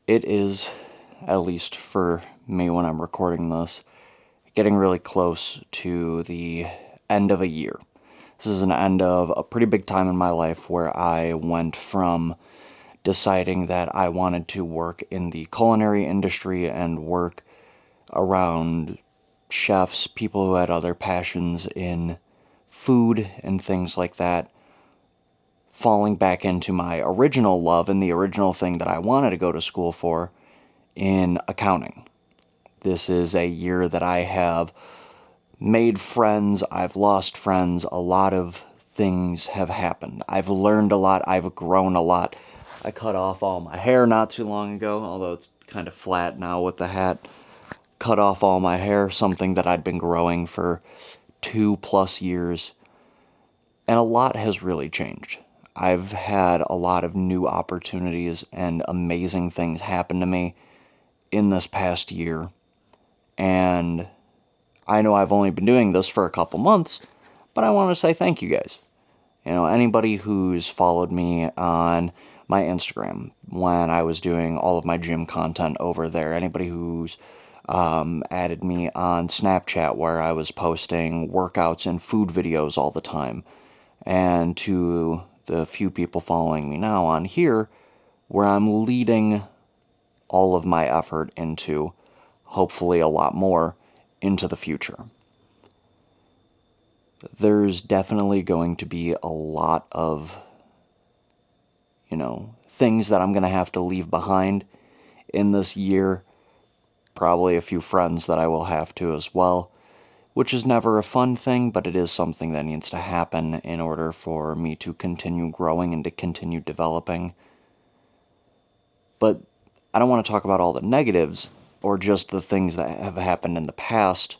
It is, at least for me when I'm recording this, getting really close to the end of a year. This is an end of a pretty big time in my life where I went from deciding that I wanted to work in the culinary industry and work around chefs, people who had other passions in food and things like that, falling back into my original love and the original thing that I wanted to go to school for in accounting. This is a year that I have made friends, I've lost friends, a lot of things have happened. I've learned a lot, I've grown a lot. I cut off all my hair not too long ago, although it's kind of flat now with the hat. Cut off all my hair, something that I'd been growing for 2+ years. And a lot has really changed. I've had a lot of new opportunities and amazing things happen to me in this past year. And I know I've only been doing this for a couple months, but I want to say thank you guys. Anybody who's followed me on my Instagram when I was doing all of my gym content over there, anybody who's added me on Snapchat where I was posting workouts and food videos all the time, and to the few people following me now on here, where I'm leading all of my effort into, hopefully a lot more, into the future. There's definitely going to be a lot of, things that I'm going to have to leave behind in this year. Probably a few friends that I will have to as well, which is never a fun thing, but it is something that needs to happen in order for me to continue growing and to continue developing. But I don't want to talk about all the negatives or just the things that have happened in the past.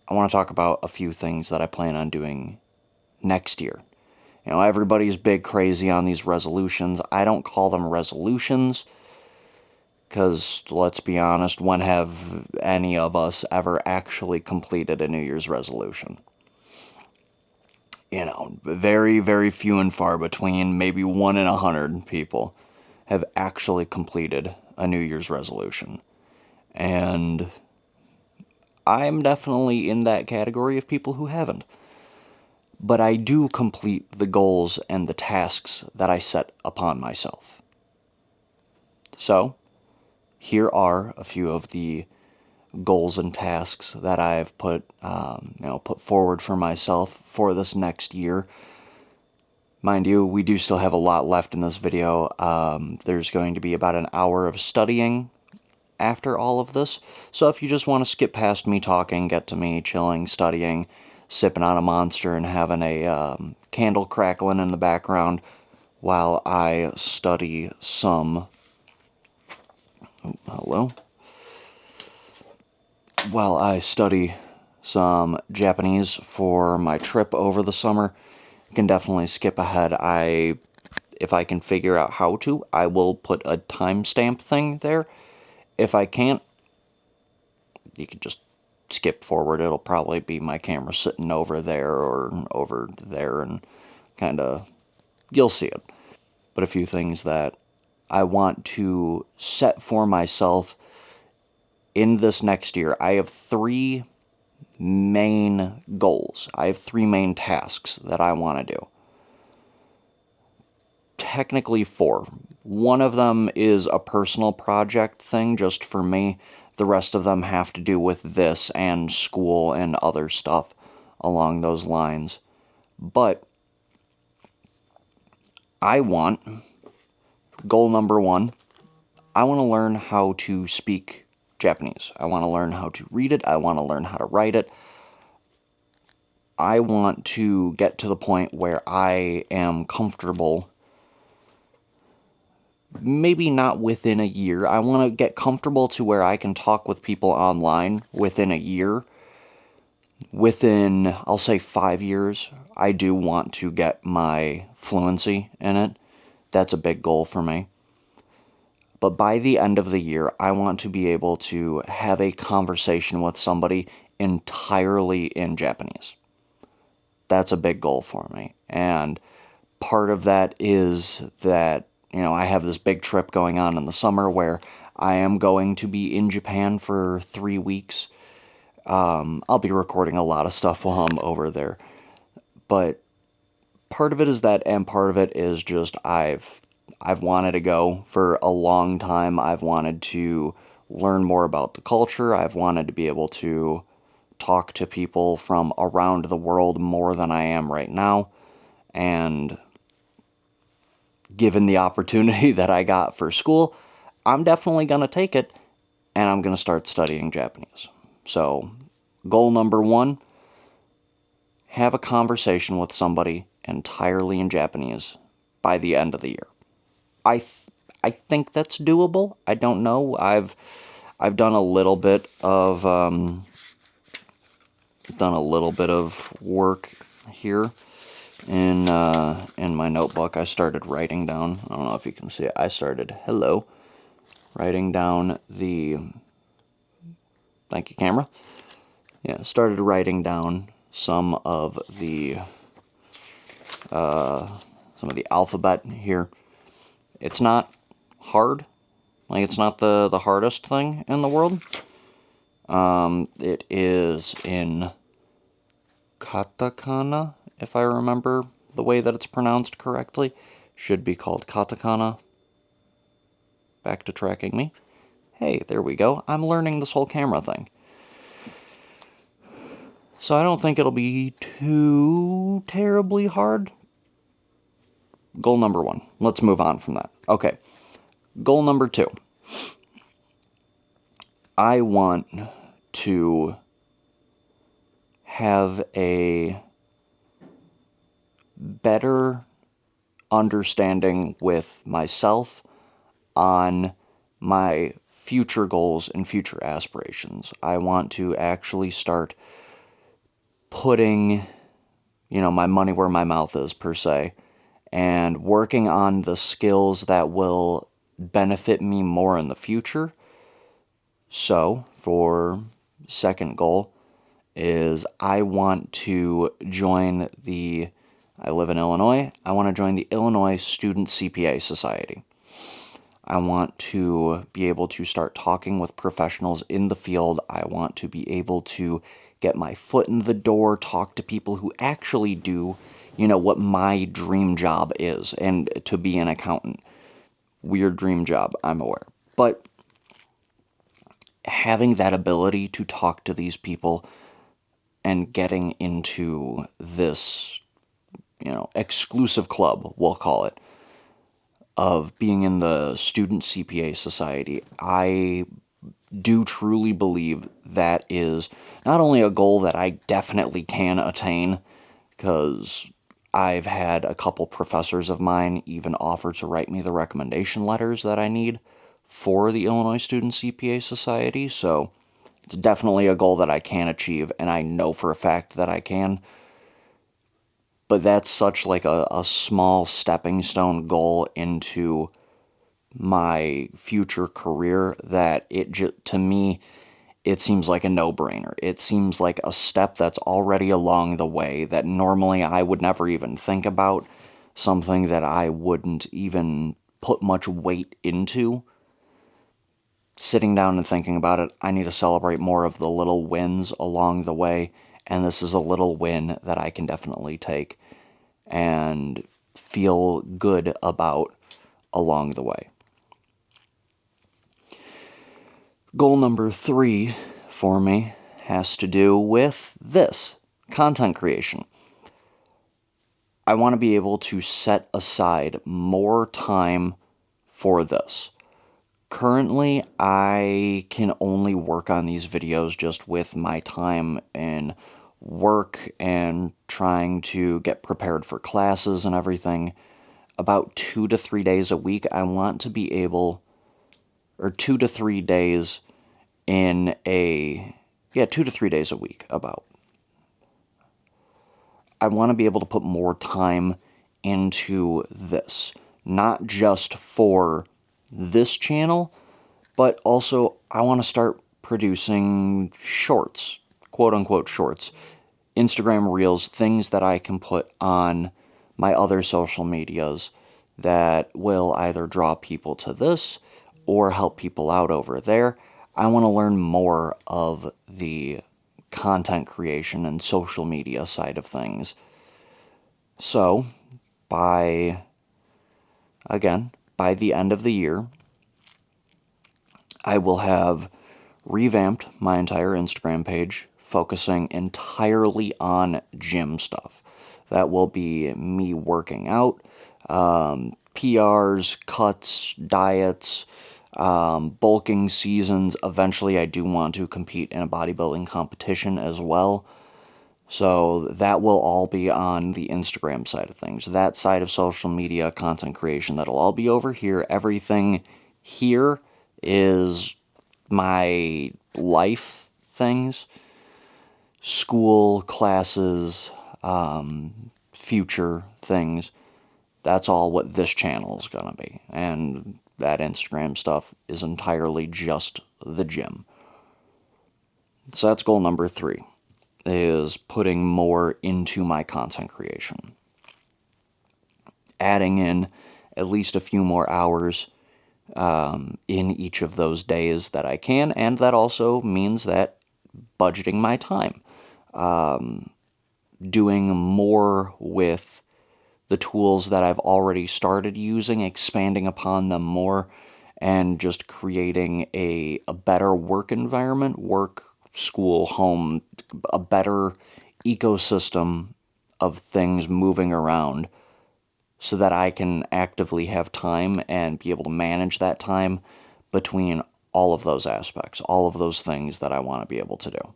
I want to talk about a few things that I plan on doing next year. Everybody's big crazy on these resolutions. I don't call them resolutions because, let's be honest, when have any of us ever actually completed a New Year's resolution? Very, very few and far between, maybe 1 in 100 people have actually completed a New Year's resolution. And I'm definitely in that category of people who haven't. But I do complete the goals and the tasks that I set upon myself. So, here are a few of the goals and tasks that I've put forward for myself for this next year. Mind you, we do still have a lot left in this video. There's going to be about an hour of studying after all of this. So if you just want to skip past me talking, get to me chilling, studying, sipping on a Monster, and having a candle crackling in the background while I study some... hello? While I study some Japanese for my trip over the summer, you can definitely skip ahead. If I can figure out how to, I will put a timestamp thing there. If I can't, you can just skip forward. It'll probably be my camera sitting over there or over there, and kind of, you'll see it. But a few things that I want to set for myself in this next year. I have 3 main goals. I have 3 main tasks that I want to do. Technically 4. One of them is a personal project thing just for me. The rest of them have to do with this and school and other stuff along those lines. But goal number 1, I want to learn how to speak Japanese. I want to learn how to read it. I want to learn how to write it. I want to get to the point where I am comfortable, maybe not within a year. I want to get comfortable to where I can talk with people online within a year. Within, I'll say 5 years, I do want to get my fluency in it. That's a big goal for me. But by the end of the year, I want to be able to have a conversation with somebody entirely in Japanese. That's a big goal for me. And part of that is that I have this big trip going on in the summer where I am going to be in Japan for 3 weeks. I'll be recording a lot of stuff while I'm over there. But part of it is that, and part of it is just I've wanted to go for a long time. I've wanted to learn more about the culture. I've wanted to be able to talk to people from around the world more than I am right now. And given the opportunity that I got for school, I'm definitely going to take it, and I'm going to start studying Japanese. So, goal number 1, have a conversation with somebody entirely in Japanese by the end of the year. I think that's doable. I don't know. I've done a little bit of work here in my notebook. I started writing down. I don't know if you can see it. I started writing down the. Thank you, camera. Yeah, started writing down some of the alphabet here. It's not hard. Like, it's not the hardest thing in the world. It is in katakana, if I remember the way that it's pronounced correctly. Should be called katakana. Back to tracking me. Hey, there we go. I'm learning this whole camera thing. So I don't think it'll be too terribly hard. Goal number 1. Let's move on from that. Okay. Goal number 2. I want to have a better understanding with myself on my future goals and future aspirations. I want to actually start putting, my money where my mouth is, per se, and working on the skills that will benefit me more in the future. So, for second goal is I want to join I live in Illinois, I want to join the Illinois Student CPA Society. I want to be able to start talking with professionals in the field. I want to be able to get my foot in the door, talk to people who actually do, what my dream job is, and to be an accountant. Weird dream job, I'm aware. But having that ability to talk to these people and getting into this, exclusive club, we'll call it, of being in the Student CPA Society, I do truly believe that is not only a goal that I definitely can attain, because I've had a couple professors of mine even offer to write me the recommendation letters that I need for the Illinois Student CPA Society, so it's definitely a goal that I can achieve, and I know for a fact that I can. But that's such like a small stepping stone goal into my future career that to me, it seems like a no-brainer. It seems like a step that's already along the way that normally I would never even think about, something that I wouldn't even put much weight into. Sitting down and thinking about it, I need to celebrate more of the little wins along the way, and this is a little win that I can definitely take and feel good about along the way. Goal number 3 for me has to do with this, content creation. I want to be able to set aside more time for this. Currently, I can only work on these videos just with my time in work and trying to get prepared for classes and everything. About 2 to 3 days a week, I want to be able, or 2 to 3 days 2 to 3 days a week, about. I want to be able to put more time into this, not just for this channel, but also I want to start producing shorts, quote-unquote shorts, Instagram Reels, things that I can put on my other social medias that will either draw people to this or help people out over there. I want to learn more of the content creation and social media side of things. So, by by the end of the year, I will have revamped my entire Instagram page, focusing entirely on gym stuff. That will be me working out, PRs, cuts, diets, bulking seasons. Eventually, I do want to compete in a bodybuilding competition as well. So that will all be on the Instagram side of things. That side of social media content creation, that'll all be over here. Everything here is my life things, school, classes, future things. That's all what this channel is going to be. And that Instagram stuff is entirely just the gym. So that's goal number 3, is putting more into my content creation. Adding in at least a few more hours in each of those days that I can, and that also means that budgeting my time. Doing more with the tools that I've already started using, expanding upon them more, and just creating a better work environment, work, school, home, a better ecosystem of things moving around so that I can actively have time and be able to manage that time between all of those aspects, all of those things that I want to be able to do.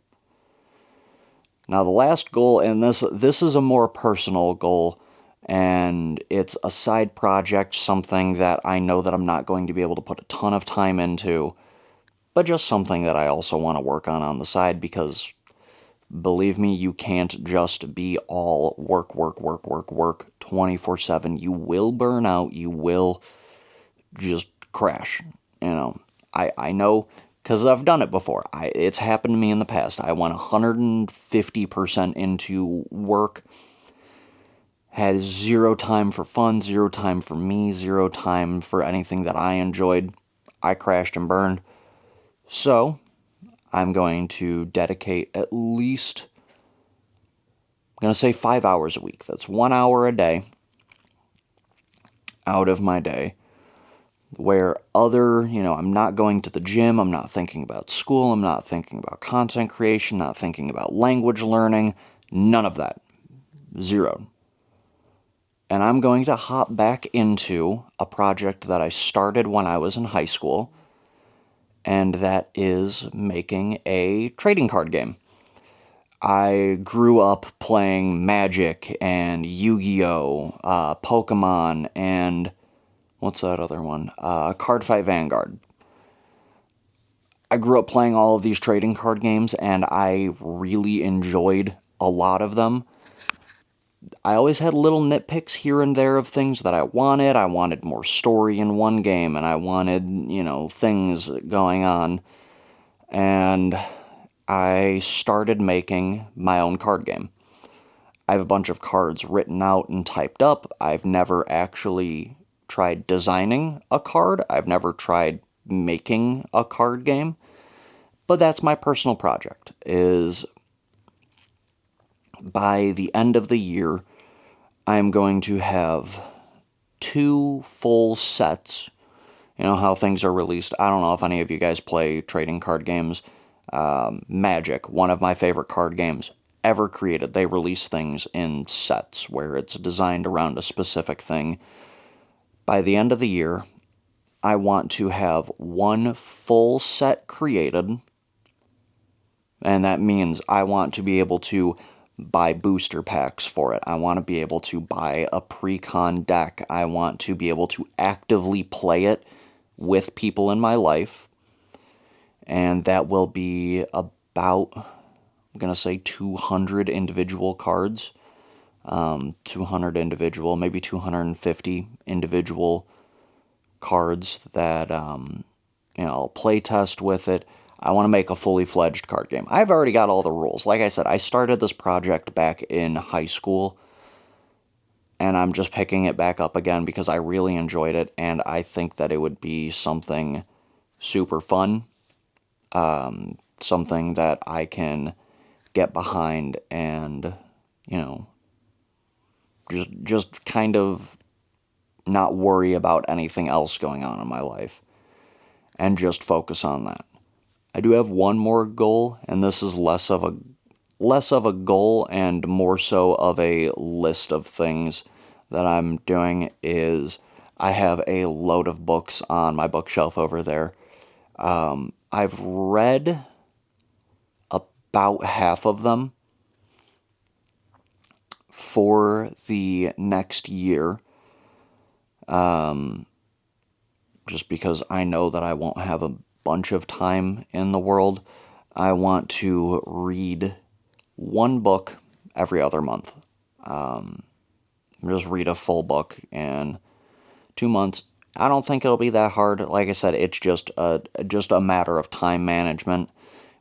Now, the last goal, and this is a more personal goal, and it's a side project, something that I know that I'm not going to be able to put a ton of time into, but just something that I also want to work on the side, because believe me, you can't just be all work 24/7. You will burn out. You will just crash. I know because I've done it before. It's happened to me in the past. I went 150% into work, had zero time for fun, zero time for me, zero time for anything that I enjoyed. I crashed and burned. So, I'm going to dedicate at least, I'm going to say 5 hours a week. That's 1 hour a day out of my day where I'm not going to the gym, I'm not thinking about school, I'm not thinking about content creation, not thinking about language learning, none of that. Zero. And I'm going to hop back into a project that I started when I was in high school, and that is making a trading card game. I grew up playing Magic and Yu-Gi-Oh!, Pokemon, and what's that other one? Cardfight Vanguard. I grew up playing all of these trading card games, and I really enjoyed a lot of them. I always had little nitpicks here and there of things that I wanted. I wanted more story in one game, and I wanted, things going on. And I started making my own card game. I have a bunch of cards written out and typed up. I've never actually tried designing a card. I've never tried making a card game. But that's my personal project, is by the end of the year, I'm going to have 2 full sets. You know how things are released. I don't know if any of you guys play trading card games. Magic, one of my favorite card games ever created. They release things in sets where it's designed around a specific thing. By the end of the year, I want to have 1 full set created, and that means I want to be able to buy booster packs for it. I want to be able to buy a pre-con deck. I want to be able to actively play it with people in my life. And that will be about, I'm going to say 200 individual cards. 200 individual, maybe 250 individual cards that, I'll play test with it. I want to make a fully fledged card game. I've already got all the rules. Like I said, I started this project back in high school, and I'm just picking it back up again because I really enjoyed it, and I think that it would be something super fun, something that I can get behind and, you know, just kind of not worry about anything else going on in my life and just focus on that. I do have one more goal, and this is less of a goal and more so of a list of things that I'm doing. Is I have a load of books on my bookshelf over there. I've read about half of them for the next year, just because I know that I won't have a bunch of time in the world. I want to read one book every other month. Just read a full book in 2 months. I don't think it'll be that hard. Like I said, it's just a matter of time management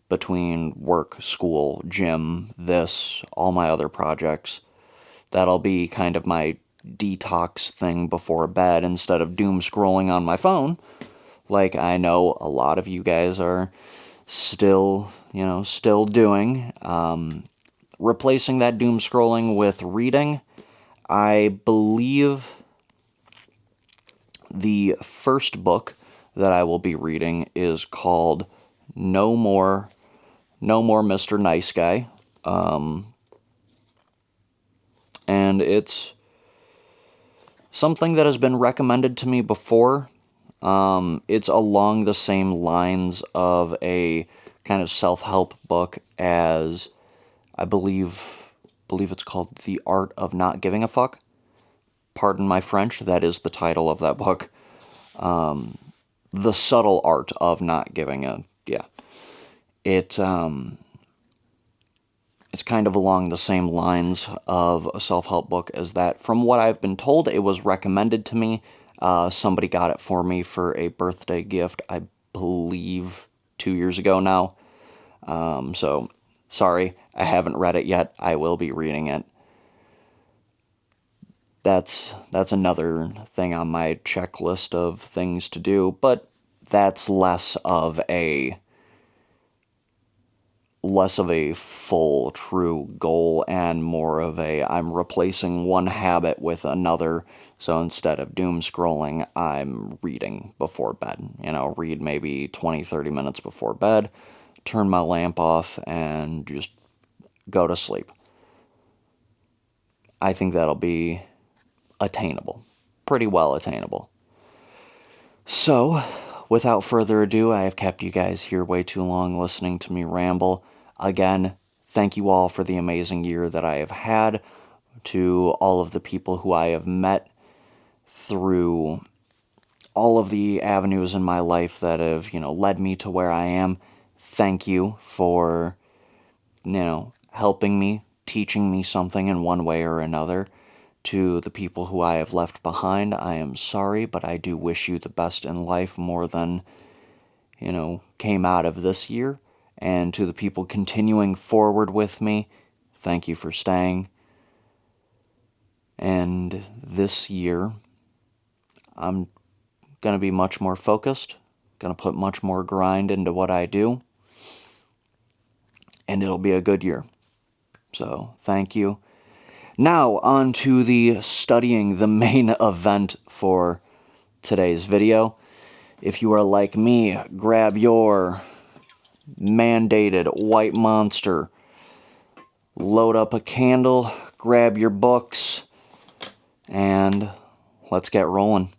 between work, school, gym, this, all my other projects. That'll be kind of my detox thing before bed instead of doom scrolling on my phone, like I know a lot of you guys are still doing. Replacing that doom scrolling with reading. I believe the first book that I will be reading is called No More, No More Mr. Nice Guy. And it's something that has been recommended to me before. It's along the same lines of a kind of self-help book as I believe it's called The Art of Not Giving a Fuck. Pardon my French, that is the title of that book. The Subtle Art of Not Giving a... Yeah. It's kind of along the same lines of a self-help book as that. From what I've been told, it was recommended to me. Somebody got it for me for a birthday gift, I believe 2 years ago now. So, sorry, I haven't read it yet. I will be reading it. That's another thing on my checklist of things to do, but that's less of a full, true goal and more of a I'm replacing one habit with another. So instead of doom scrolling, I'm reading before bed. Read maybe 20, 30 minutes before bed, turn my lamp off, and just go to sleep. I think that'll be attainable. Pretty well attainable. So, without further ado, I have kept you guys here way too long listening to me ramble. Again, thank you all for the amazing year that I have had, to all of the people who I have met through all of the avenues in my life that have, led me to where I am. Thank you for, helping me, teaching me something in one way or another. To the people who I have left behind, I am sorry, but I do wish you the best in life more than, came out of this year. And to the people continuing forward with me, thank you for staying. And this year, I'm going to be much more focused, going to put much more grind into what I do, and it'll be a good year. So, thank you. Now, on to the studying, the main event for today's video. If you are like me, grab your mandated white monster, load up a candle, grab your books, and let's get rolling.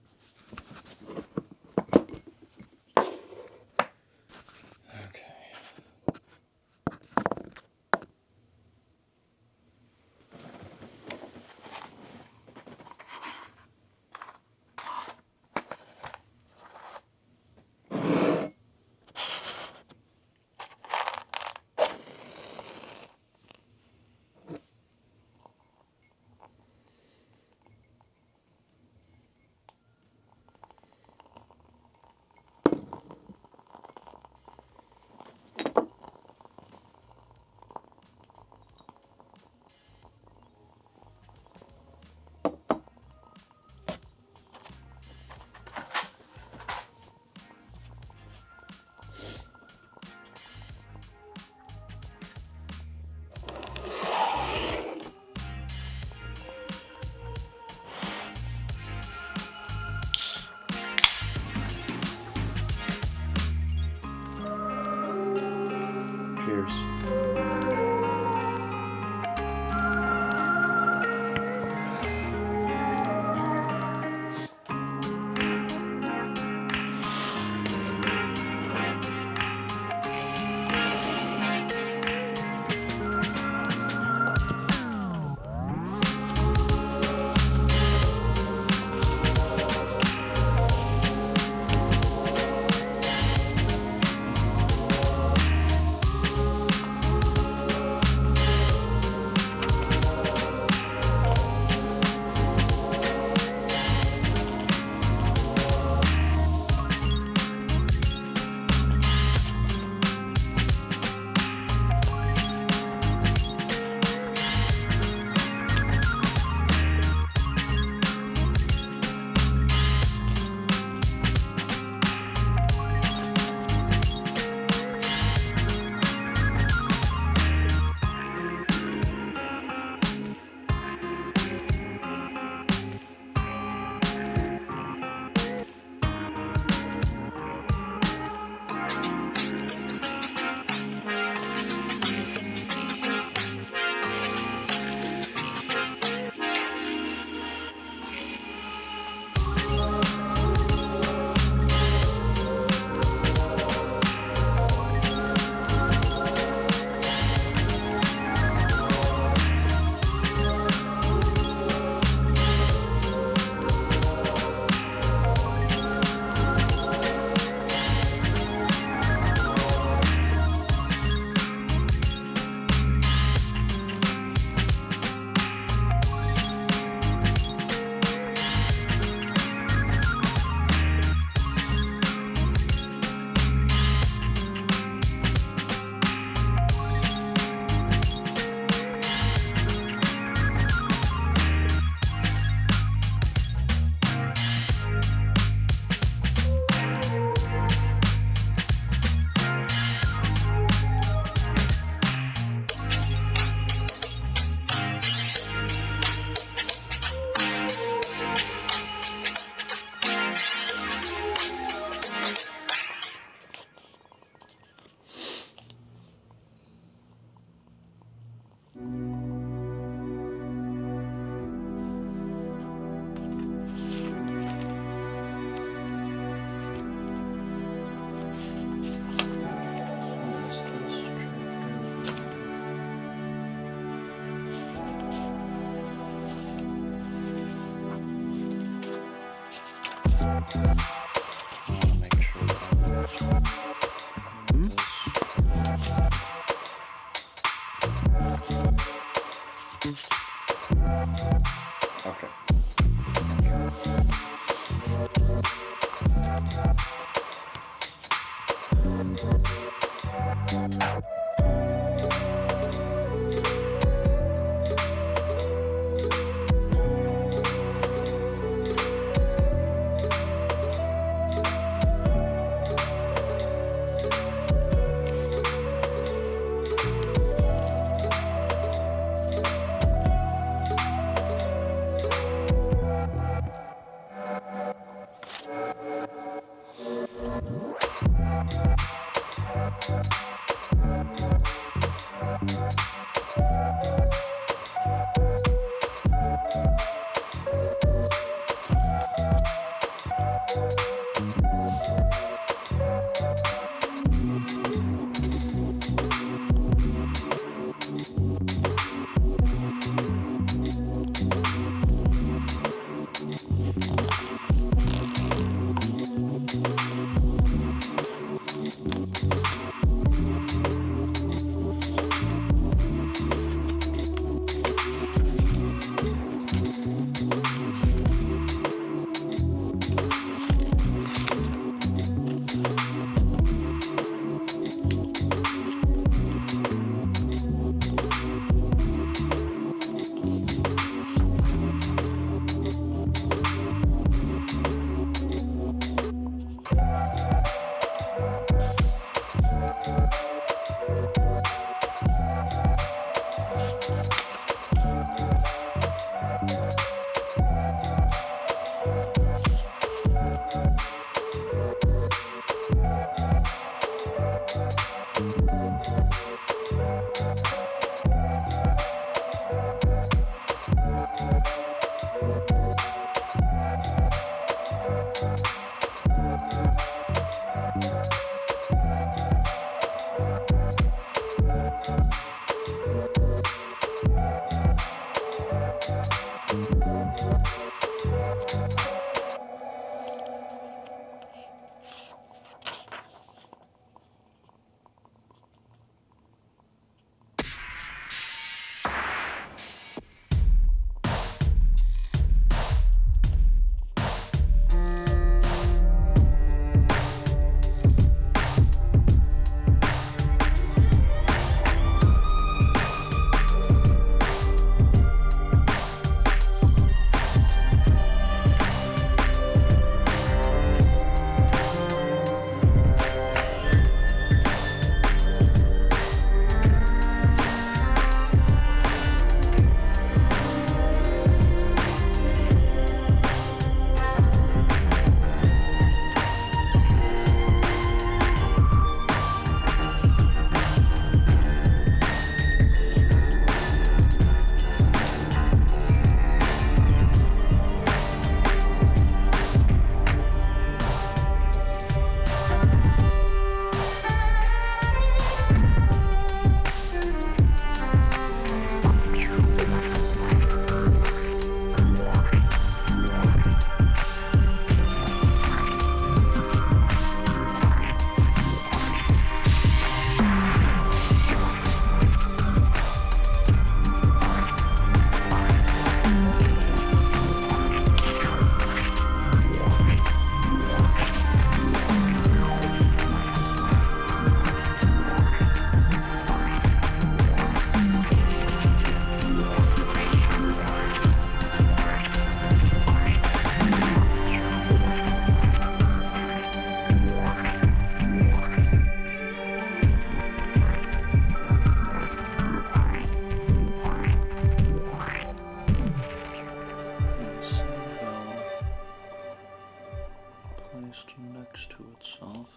works to itself.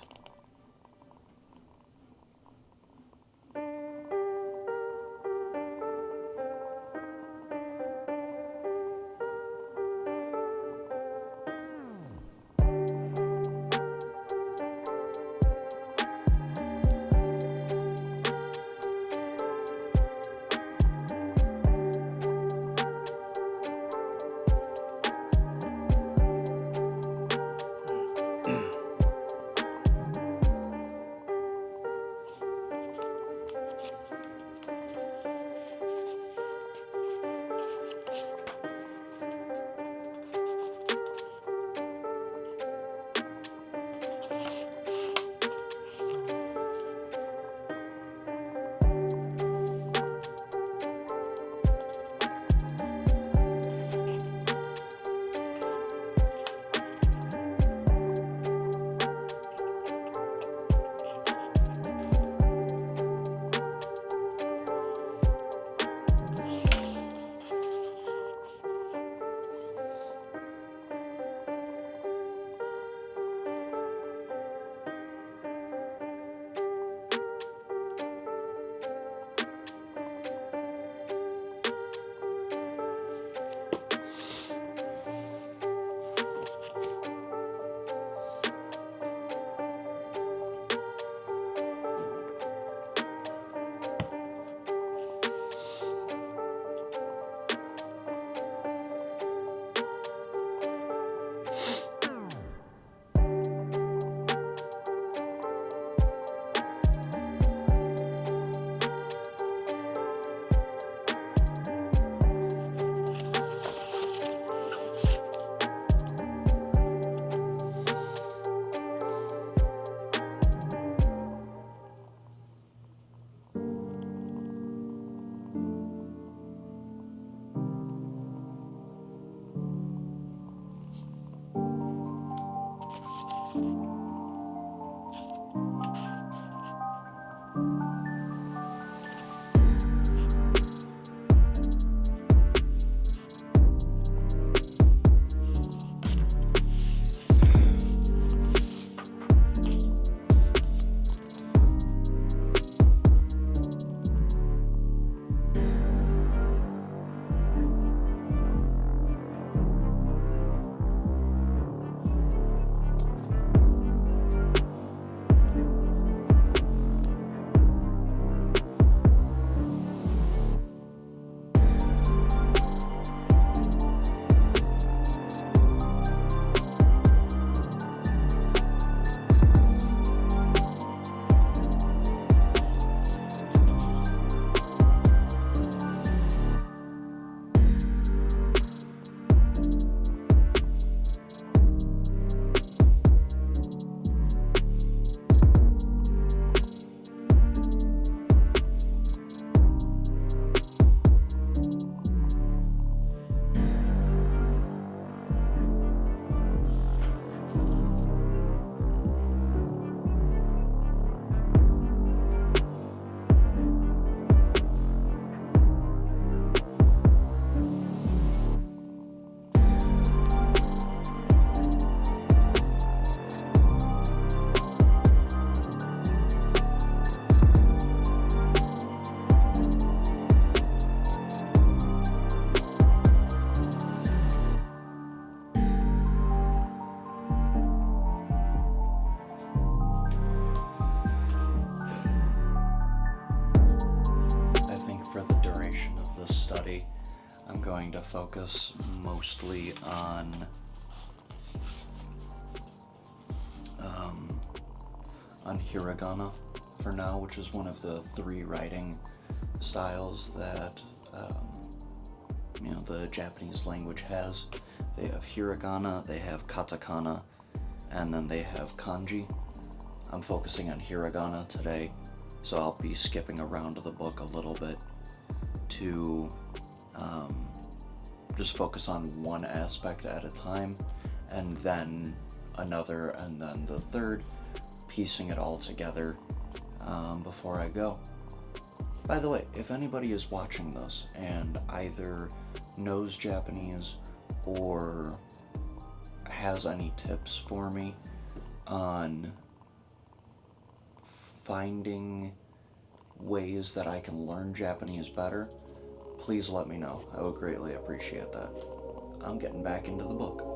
I'm going to focus mostly on hiragana for now, which is one of the 3 writing styles that the Japanese language has. They have hiragana, they have katakana, and then they have kanji. I'm focusing on hiragana today, so I'll be skipping around the book a little bit to just focus on one aspect at a time, and then another, and then the third, piecing it all together before I go. By the way, if anybody is watching this and either knows Japanese or has any tips for me on finding ways that I can learn Japanese better, please let me know. I would greatly appreciate that. I'm getting back into the book.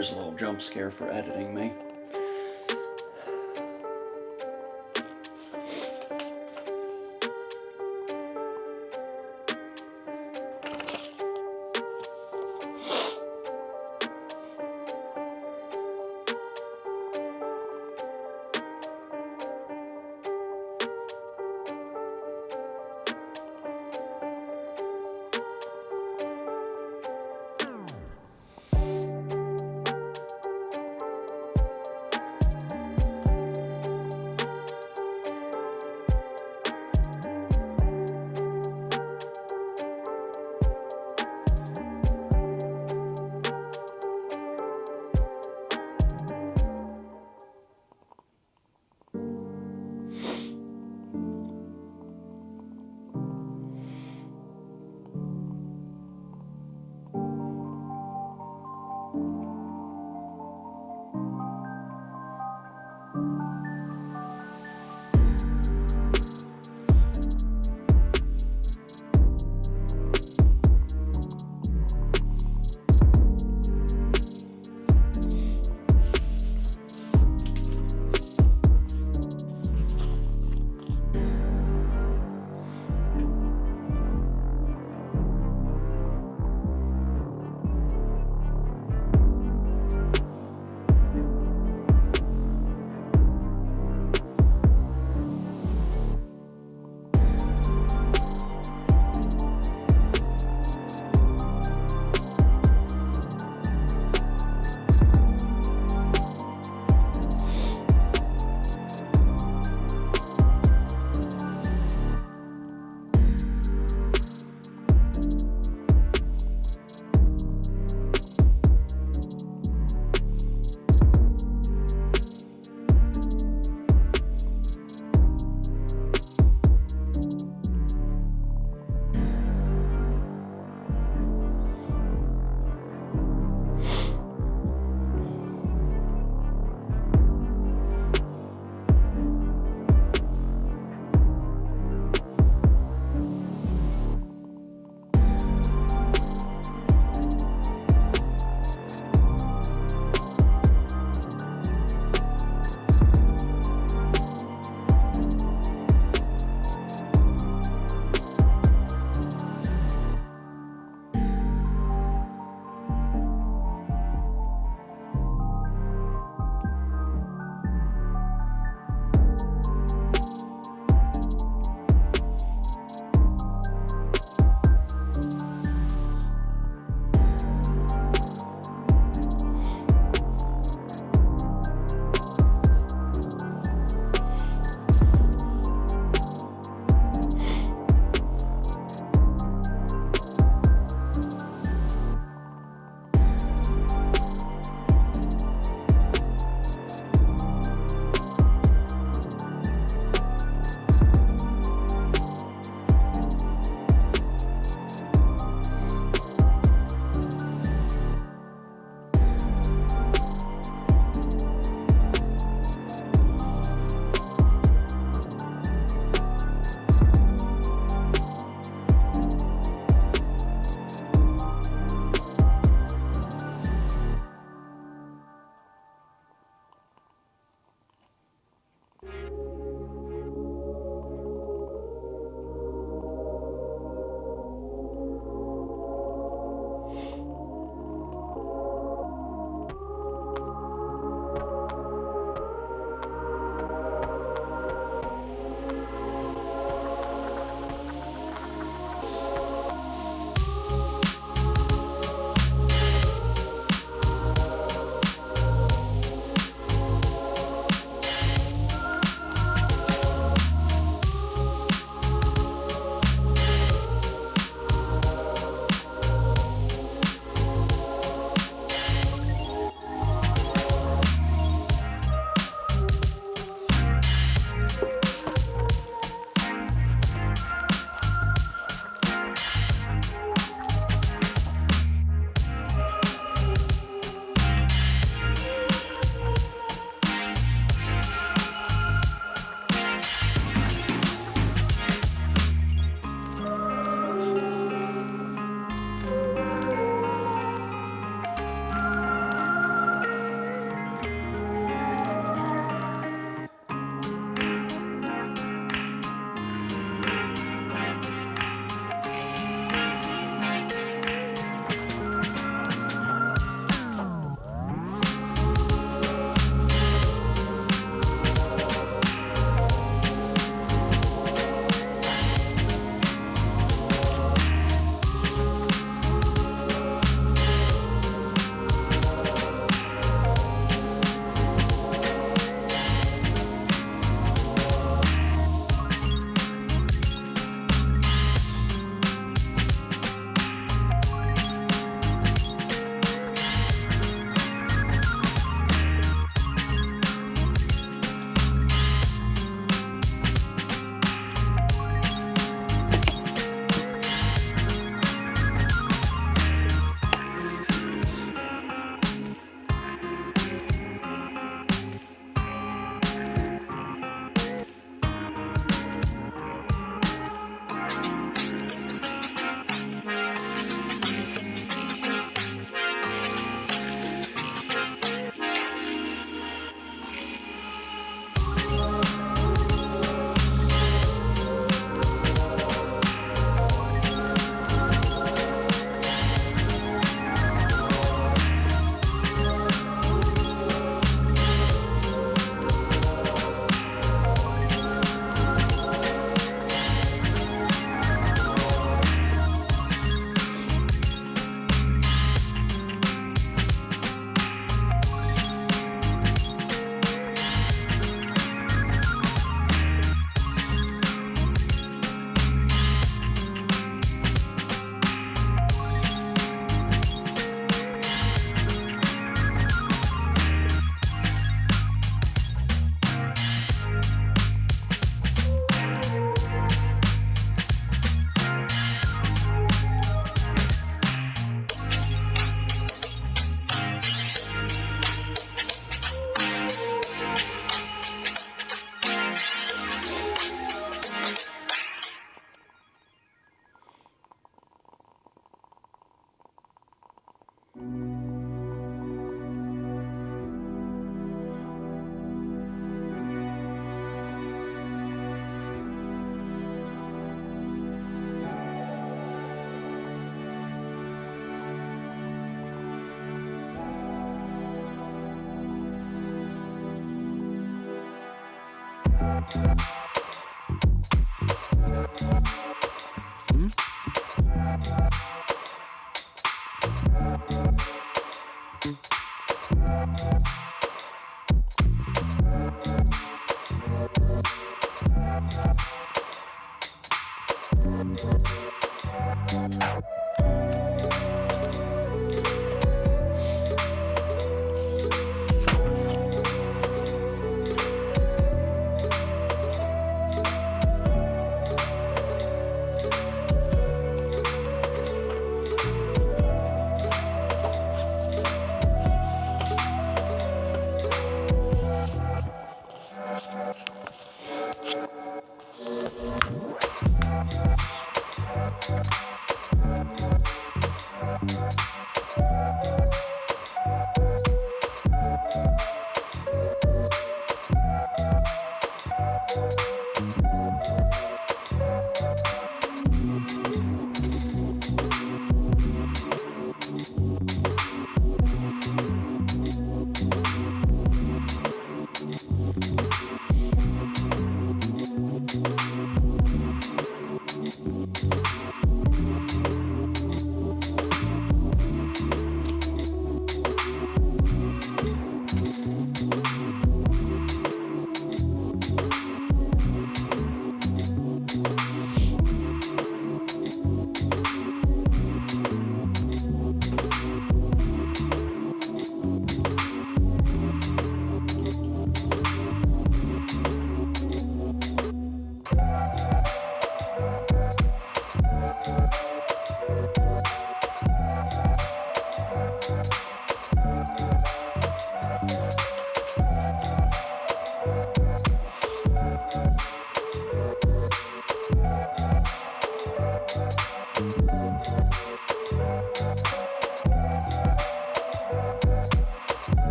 There's a little jump scare for editing me.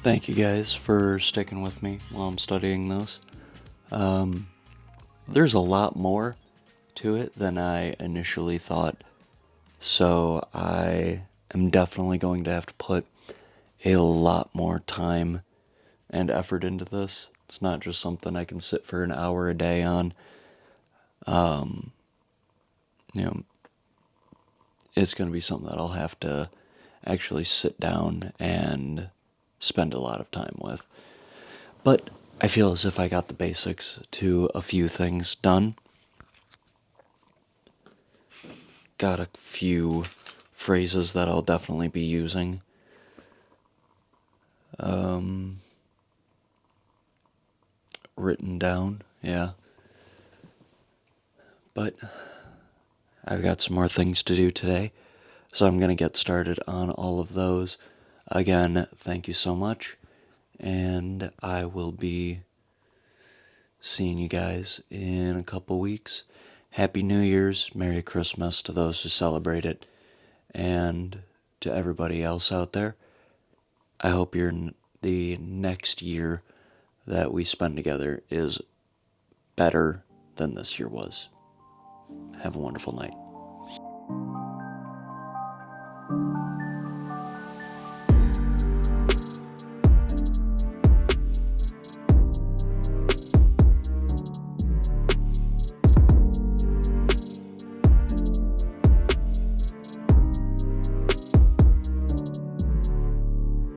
Thank you guys for sticking with me while I'm studying this. There's a lot more to it than I initially thought, so I am definitely going to have to put a lot more time and effort into this. It's not just something I can sit for an hour a day on. You know, it's going to be something that I'll have to actually sit down and spend a lot of time with. But I feel as if I got the basics to a few things done. Got a few phrases that I'll definitely be using. Written down, yeah. But I've got some more things to do today, so I'm going to get started on all of those. Again, thank you so much, and I will be seeing you guys in a couple weeks. Happy New Year's, Merry Christmas to those who celebrate it, and to everybody else out there. I hope the next year that we spend together is better than this year was. Have a wonderful night.